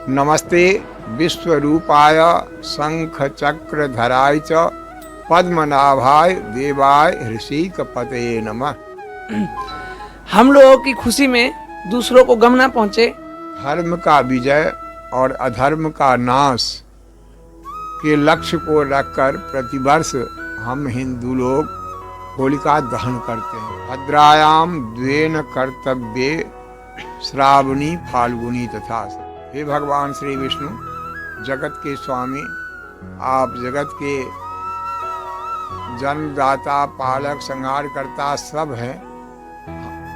नमस्ते विश्वरूपाय शंखचक्रधराय च पद्मनाभाय देवाय ऋषिकपतये नमः। हम लोगों की खुशी में दूसरों को गम ना पहुंचे। धर्म का विजय और अधर्म का नाश के लक्ष्य को रखकर प्रतिवर्ष हम हिंदू लोग होलिका दहन करते हैं। भद्रायाम द्वेन कर्तव्ये श्रावणी फाल्गुनी तथा। हे भगवान श्री विष्णु, जगत के स्वामी, आप जगत के जन्मदाता, पालक, संहारकर्ता सब हैं।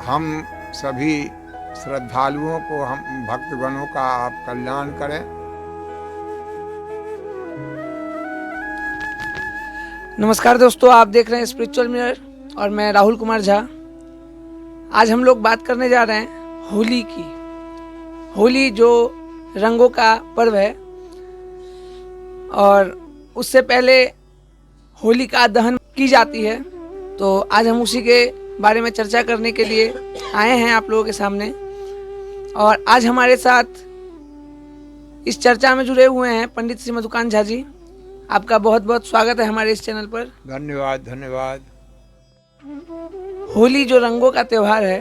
हम सभी श्रद्धालुओं को, हम भक्तगणों का आप कल्याण करें। नमस्कार दोस्तों, आप देख रहे हैं स्पिरिचुअल मिरर और मैं राहुल कुमार झा। आज हम लोग बात करने जा रहे हैं होली की। होली जो रंगों का पर्व है और उससे पहले होलिका दहन की जाती है, तो आज हम उसी के बारे में चर्चा करने के लिए आए हैं आप लोगों के सामने। और आज हमारे साथ इस चर्चा में जुड़े हुए हैं पंडित श्री मधुकांत झा जी। आपका बहुत बहुत स्वागत है हमारे इस चैनल पर। धन्यवाद धन्यवाद। होली जो रंगों का त्योहार है,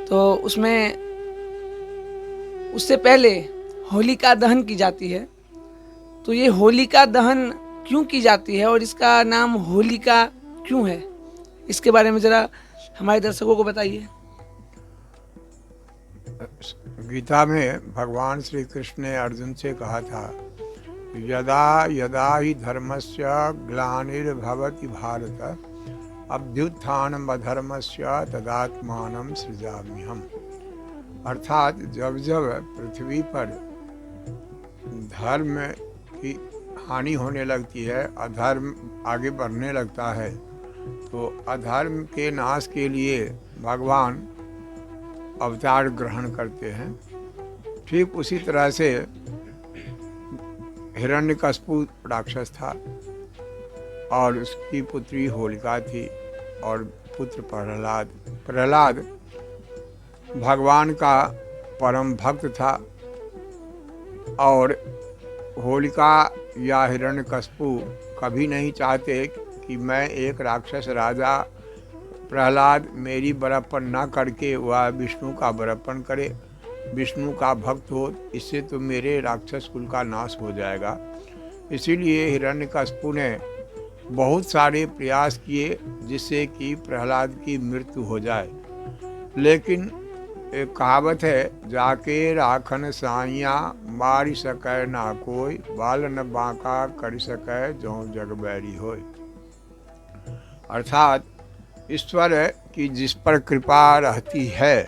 तो उसमें उससे पहले होलिका दहन की जाती है। तो ये होलिका दहन क्यों की जाती है और इसका नाम होलिका क्यों है, इसके बारे में जरा हमारे दर्शकों को बताइए। गीता में भगवान श्री कृष्ण ने अर्जुन से कहा था, यदा यदा ही धर्मस्य ग्लानिर्भवति भारत अभ्युत्थानम अधर्मस्य तदात्मानं सृजाम्यहम्। अर्थात जब जब पृथ्वी पर धर्म की हानि होने लगती है, अधर्म आगे बढ़ने लगता है, तो अधर्म के नाश के लिए भगवान अवतार ग्रहण करते हैं। ठीक उसी तरह से हिरण्यकश्यप राक्षस था और उसकी पुत्री होलिका थी और पुत्र प्रहलाद भगवान का परम भक्त था। और होलिका या हिरण्यकश्यप कभी नहीं चाहते कि मैं एक राक्षस राजा प्रहलाद मेरी बड़प्पन ना करके वह विष्णु का बड़प्पन करे, विष्णु का भक्त हो, इससे तो मेरे राक्षस कुल का नाश हो जाएगा। इसीलिए हिरण्यकश्यप ने बहुत सारे प्रयास किए जिससे कि प्रहलाद की मृत्यु हो जाए। लेकिन एक कहावत है, जाके राखन साइया मारी सकै ना कोई, बाल न बांका कर सकै जो जग बैरी होय। अर्थात ईश्वर की जिस पर कृपा रहती है,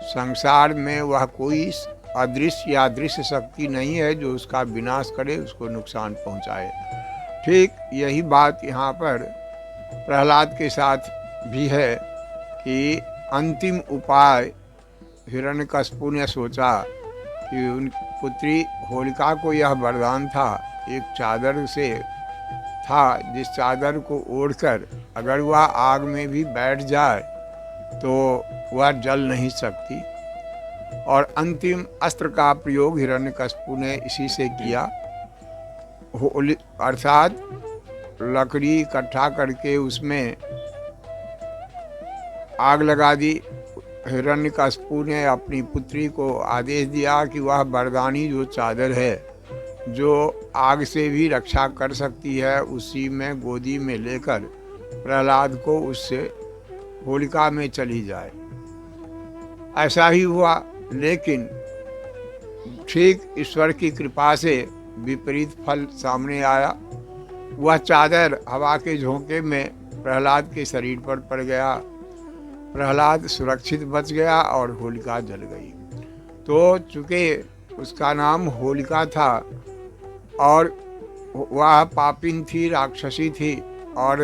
संसार में वह कोई अदृश्य या दृश्य शक्ति नहीं है जो उसका विनाश करे, उसको नुकसान पहुंचाए। ठीक यही बात यहाँ पर प्रहलाद के साथ भी है कि अंतिम उपाय हिरण्यकश्यप ने सोचा कि उन पुत्री होलिका को यह वरदान था, एक चादर से था जिस चादर को ओढ़कर अगर वह आग में भी बैठ जाए तो वह जल नहीं सकती। और अंतिम अस्त्र का प्रयोग हिरण्यकश्यप ने इसी से किया। होली अर्थात लकड़ी इकट्ठा करके उसमें आग लगा दी। हिरण्यकश्यप ने अपनी पुत्री को आदेश दिया कि वह वरदानी जो चादर है, जो आग से भी रक्षा कर सकती है, उसी में गोदी में लेकर प्रहलाद को उससे होलिका में चली जाए। ऐसा ही हुआ, लेकिन ठीक ईश्वर की कृपा से विपरीत फल सामने आया। वह चादर हवा के झोंके में प्रहलाद के शरीर पर पड़ गया। प्रहलाद सुरक्षित बच गया और होलिका जल गई। तो चूँकि उसका नाम होलिका था और वह पापिन थी, राक्षसी थी, और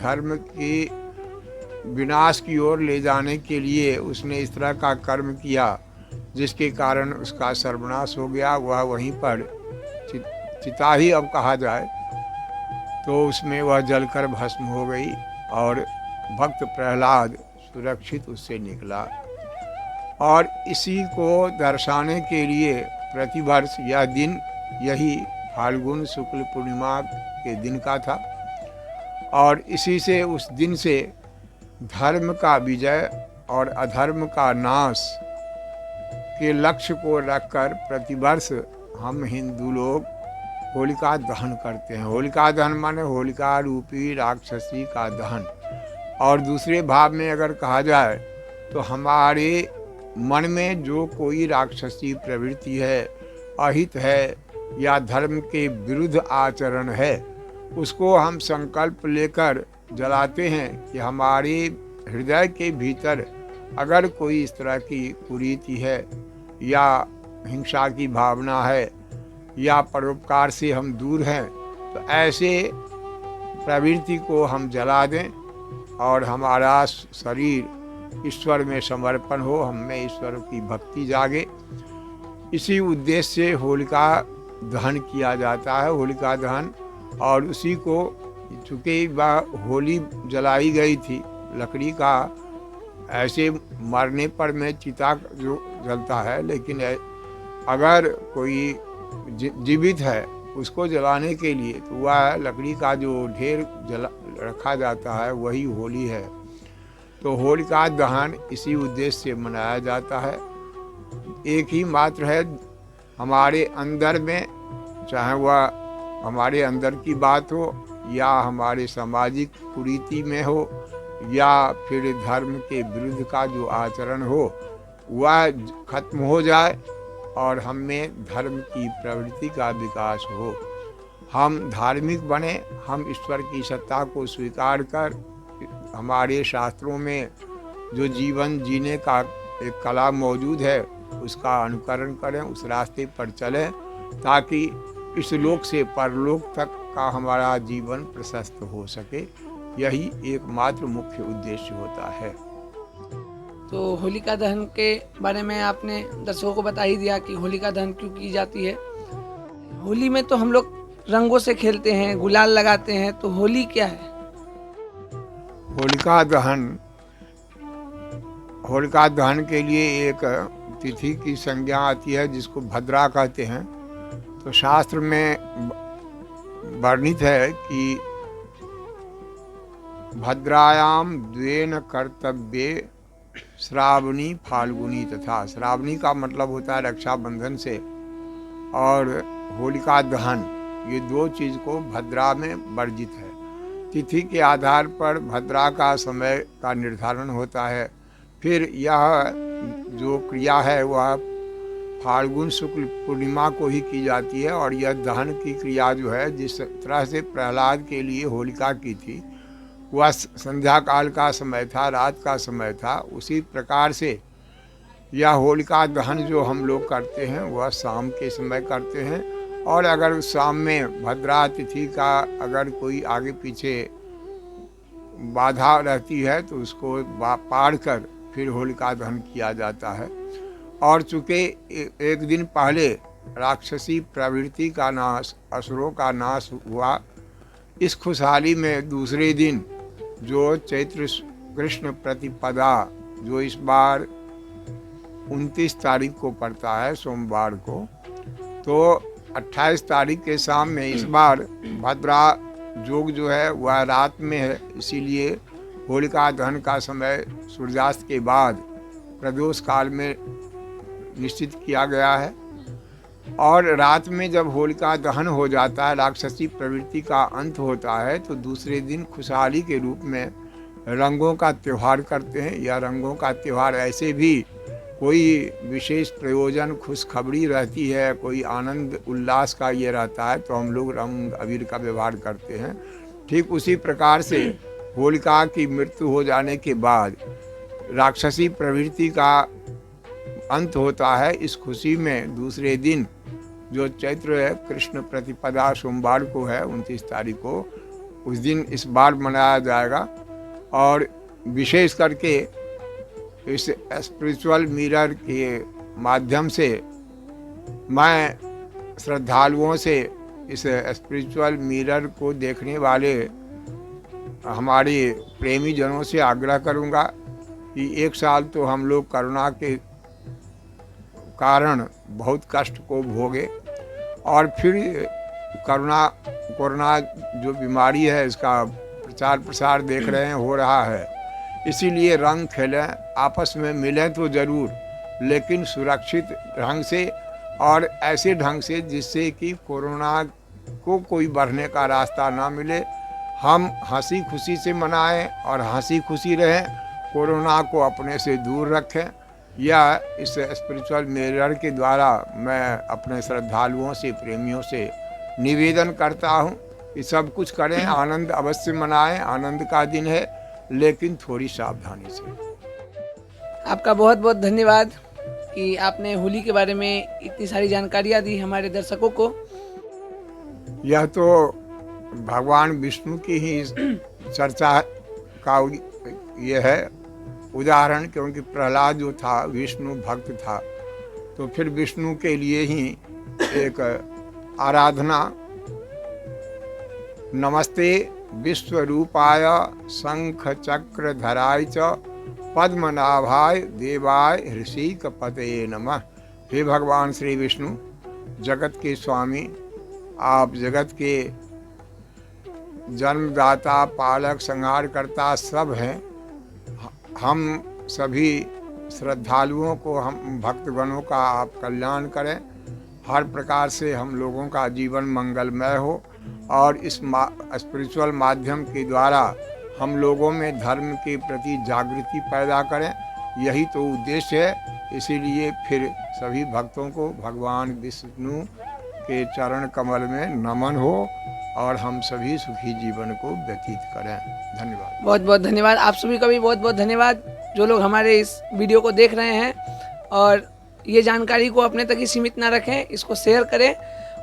धर्म की विनाश की ओर ले जाने के लिए उसने इस तरह का कर्म किया जिसके कारण उसका सर्वनाश हो गया। वह वहीं पर चिता ही अब कहा जाए, तो उसमें वह जलकर भस्म हो गई और भक्त प्रहलाद सुरक्षित उससे निकला। और इसी को दर्शाने के लिए प्रतिवर्ष यह दिन यही फाल्गुन शुक्ल पूर्णिमा के दिन का था और इसी से उस दिन से धर्म का विजय और अधर्म का नाश के लक्ष्य को रखकर प्रतिवर्ष हम हिंदू लोग होलिका दहन करते हैं। होलिका दहन माने होलिका रूपी राक्षसी का दहन। और दूसरे भाव में अगर कहा जाए तो हमारे मन में जो कोई राक्षसी प्रवृत्ति है, अहित है या धर्म के विरुद्ध आचरण है, उसको हम संकल्प लेकर जलाते हैं कि हमारे हृदय के भीतर अगर कोई इस तरह की कुरीति है या हिंसा की भावना है या परोपकार से हम दूर हैं, तो ऐसे प्रवृत्ति को हम जला दें और हमारा शरीर ईश्वर में समर्पण हो, हमें ईश्वर की भक्ति जागे। इसी उद्देश्य से होलिका दहन किया जाता है, होलिका दहन। और उसी को चूँकि वह होली जलाई गई थी लकड़ी का, ऐसे मरने पर में चिता जो जलता है, लेकिन अगर कोई जीवित है उसको जलाने के लिए तो वह लकड़ी का जो ढेर रखा जाता है वही होली है। तो होलिका दहन इसी उद्देश्य से मनाया जाता है। एक ही मात्र है हमारे अंदर में, चाहे वह हमारे अंदर की बात हो या हमारे सामाजिक कुरीति में हो या फिर धर्म के विरुद्ध का जो आचरण हो, वह खत्म हो जाए और हम में धर्म की प्रवृत्ति का विकास हो। हम धार्मिक बने, हम ईश्वर की सत्ता को स्वीकार कर हमारे शास्त्रों में जो जीवन जीने का एक कला मौजूद है उसका अनुकरण करें, उस रास्ते पर चलें, ताकि इस लोक से परलोक तक का हमारा जीवन प्रशस्त हो सके। यही एकमात्र मुख्य उद्देश्य होता है। तो होलिका दहन के बारे में आपने दर्शकों को बता ही दिया कि होलिका दहन क्यों की जाती है। होली में तो हम लोग रंगों से खेलते हैं, गुलाल लगाते हैं, तो होली क्या है? होलिका दहन के लिए एक तिथि की संज्ञा आती है जिसको भद्रा कहते हैं। तो शास्त्र में वर्णित है कि भद्रायाम द्वेन कर्तव्ये श्रावणी फाल्गुनी तथा। श्रावणी का मतलब होता है रक्षाबंधन से, और होलिका दहन, ये दो चीज़ को भद्रा में वर्जित है। तिथि के आधार पर भद्रा का समय का निर्धारण होता है। फिर यह जो क्रिया है वह फाल्गुन शुक्ल पूर्णिमा को ही की जाती है। और यह दहन की क्रिया जो है, जिस तरह से प्रहलाद के लिए होलिका की थी, वह संध्या काल का समय था, रात का समय था, उसी प्रकार से यह होलिका दहन जो हम लोग करते हैं वह शाम के समय करते हैं। और अगर शाम में भद्रा तिथि का अगर कोई आगे पीछे बाधा रहती है तो उसको पार कर फिर होलिका दहन किया जाता है। और चूँकि एक दिन पहले राक्षसी प्रवृत्ति का नाश, असुरों का नाश हुआ, इस खुशहाली में दूसरे दिन जो चैत्र कृष्ण प्रतिपदा, जो इस बार 29 तारीख को पड़ता है सोमवार को, तो 28 तारीख के शाम में इस बार भद्रा योग जो है वह रात में है। इसीलिए होलिका दहन का समय सूर्यास्त के बाद प्रदोष काल में निश्चित किया गया है। और रात में जब होलिका दहन हो जाता है, राक्षसी प्रवृत्ति का अंत होता है, तो दूसरे दिन खुशहाली के रूप में रंगों का त्यौहार करते हैं। या रंगों का त्यौहार ऐसे भी कोई विशेष प्रयोजन, खुशखबरी रहती है, कोई आनंद उल्लास का ये रहता है, तो हम लोग रंग अबीर का व्यवहार करते हैं। ठीक उसी प्रकार से होलिका की मृत्यु हो जाने के बाद राक्षसी प्रवृत्ति का अंत होता है। इस खुशी में दूसरे दिन जो चैत्र कृष्ण प्रतिपदा सोमवार को है 29 तारीख को, उस दिन इस बार मनाया जाएगा। और विशेष करके इस स्पिरिचुअल मिरर के माध्यम से मैं श्रद्धालुओं से इस स्पिरिचुअल मिरर को देखने वाले हमारे प्रेमी जनों से आग्रह करूंगा कि एक साल तो हम लोग कोरोना के कारण बहुत कष्ट को भोगे। और फिर कोरोना जो बीमारी है इसका प्रचार प्रसार देख रहे हैं हो रहा है, इसीलिए रंग खेलें, आपस में मिलें तो ज़रूर, लेकिन सुरक्षित ढंग से और ऐसे ढंग से जिससे कि कोरोना को कोई बढ़ने का रास्ता ना मिले। हम हंसी खुशी से मनाएं और हंसी खुशी रहें, कोरोना को अपने से दूर रखें। यह इस स्पिरिचुअल मिरर के द्वारा मैं अपने श्रद्धालुओं से, प्रेमियों से निवेदन करता हूँ कि सब कुछ करें, आनंद अवश्य मनाएं, आनंद का दिन है, लेकिन थोड़ी सावधानी से। आपका बहुत बहुत धन्यवाद कि आपने होली के बारे में इतनी सारी जानकारियाँ दी हमारे दर्शकों को। यह तो भगवान विष्णु की ही चर्चा का ये है उदाहरण, क्योंकि प्रहलाद जो था विष्णु भक्त था, तो फिर विष्णु के लिए ही एक आराधना। नमस्ते विश्वरूपाय शंख चक्र धराय च पद्मनाभाय देवाय ऋषिकपतये नमः। हे भगवान श्री विष्णु, जगत के स्वामी, आप जगत के जन्मदाता, पालक, संहारकर्ता सब हैं। हम सभी श्रद्धालुओं को, हम भक्तगणों का आप कल्याण करें, हर प्रकार से हम लोगों का जीवन मंगलमय हो और इस स्पिरिचुअल माध्यम के द्वारा हम लोगों में धर्म के प्रति जागृति पैदा करें, यही तो उद्देश्य है। इसीलिए फिर सभी भक्तों को भगवान विष्णु के चरण कमल में नमन हो और हम सभी सुखी जीवन को व्यतीत करें। धन्यवाद। बहुत बहुत धन्यवाद। आप सभी का भी बहुत बहुत धन्यवाद जो लोग हमारे इस वीडियो को देख रहे हैं, और ये जानकारी को अपने तक ही सीमित ना रखें, इसको शेयर करें।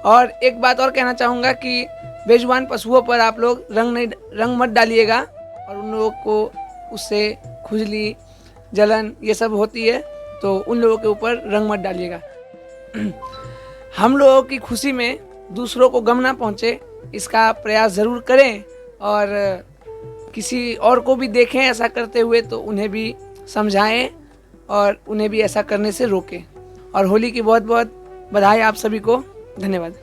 और एक बात और कहना चाहूँगा कि बेजुबान पशुओं पर आप लोग रंग मत डालिएगा, और उन लोगों को उससे खुजली, जलन ये सब होती है, तो उन लोगों के ऊपर रंग मत डालिएगा। हम लोगों की खुशी में दूसरों को गम ना पहुँचे, इसका प्रयास ज़रूर करें, और किसी और को भी देखें ऐसा करते हुए तो उन्हें भी समझाएं और उन्हें भी ऐसा करने से रोकें। और होली की बहुत बहुत बधाई आप सभी को। धन्यवाद।